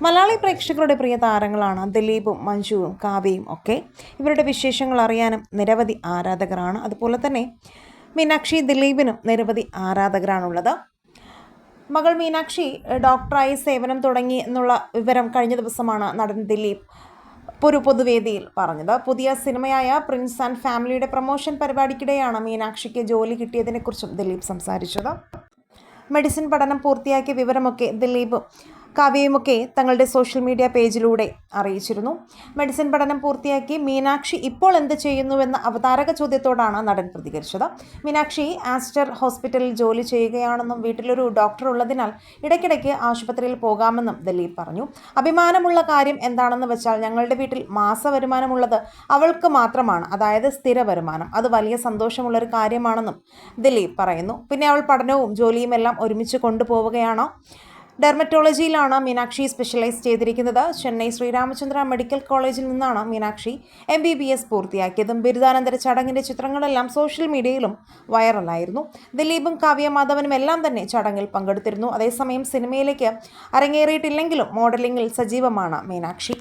മലയാളി പ്രേക്ഷകരുടെ പ്രിയ താരങ്ങളാണ് ദിലീപും മഞ്ജുവും കാവ്യയും ഒക്കെ. ഇവരുടെ വിശേഷങ്ങൾ അറിയാനും നിരവധി ആരാധകരാണ്. അതുപോലെ തന്നെ മീനാക്ഷി ദിലീപിനും നിരവധി ആരാധകരാണുള്ളത്. മകൾ മീനാക്ഷി ഡോക്ടറായി സേവനം തുടങ്ങി എന്നുള്ള വിവരം കഴിഞ്ഞ ദിവസമാണ് നടൻ ദിലീപ് ഒരു പൊതുവേദിയിൽ പറഞ്ഞത്. പുതിയ സിനിമയായ പ്രിൻസ് ആൻഡ് ഫാമിലിയുടെ പ്രൊമോഷൻ പരിപാടിക്കിടെയാണ് മീനാക്ഷിക്ക് ജോലി കിട്ടിയതിനെക്കുറിച്ചും ദിലീപ് സംസാരിച്ചത്. മെഡിസിൻ പഠനം പൂർത്തിയാക്കിയ വിവരമൊക്കെ ദിലീപും കാവ്യയുമൊക്കെ തങ്ങളുടെ സോഷ്യൽ മീഡിയ പേജിലൂടെ അറിയിച്ചിരുന്നു. മെഡിസിൻ പഠനം പൂർത്തിയാക്കി മീനാക്ഷി ഇപ്പോൾ എന്ത് ചെയ്യുന്നുവെന്ന അവതാരക ചോദ്യത്തോടാണ് നടൻ പ്രതികരിച്ചത്. മീനാക്ഷി ആസ്റ്റർ ഹോസ്പിറ്റലിൽ ജോലി ചെയ്യുകയാണെന്നും വീട്ടിലൊരു ഡോക്ടർ ഉള്ളതിനാൽ ഇടയ്ക്കിടയ്ക്ക് ആശുപത്രിയിൽ പോകാമെന്നും ദിലീപ് പറഞ്ഞു. അഭിമാനമുള്ള കാര്യം എന്താണെന്ന് വെച്ചാൽ ഞങ്ങളുടെ വീട്ടിൽ മാസ വരുമാനമുള്ളത് അവൾക്ക് മാത്രമാണ്, അതായത് സ്ഥിര വരുമാനം. അത് വലിയ സന്തോഷമുള്ളൊരു കാര്യമാണെന്നും ദിലീപ് പറയുന്നു. പിന്നെ അവൾ പഠനവും ജോലിയും എല്ലാം ഒരുമിച്ച് കൊണ്ടുപോവുകയാണ്. ഡെർമറ്റോളജിയിലാണ് മീനാക്ഷി സ്പെഷ്യലൈസ് ചെയ്തിരിക്കുന്നത്. ചെന്നൈ ശ്രീരാമചന്ദ്ര മെഡിക്കൽ കോളേജിൽ നിന്നാണ് മീനാക്ഷി MBBS പൂർത്തിയാക്കിയതും. ബിരുദാനന്തര ചടങ്ങിൻ്റെ ചിത്രങ്ങളെല്ലാം സോഷ്യൽ മീഡിയയിലും വൈറലായിരുന്നു. ദിലീപും കാവ്യ മാധവനും എല്ലാം തന്നെ ചടങ്ങിൽ പങ്കെടുത്തിരുന്നു. അതേസമയം സിനിമയിലേക്ക് അരങ്ങേറിയിട്ടില്ലെങ്കിലും മോഡലിംഗിൽ സജീവമാണ് മീനാക്ഷി.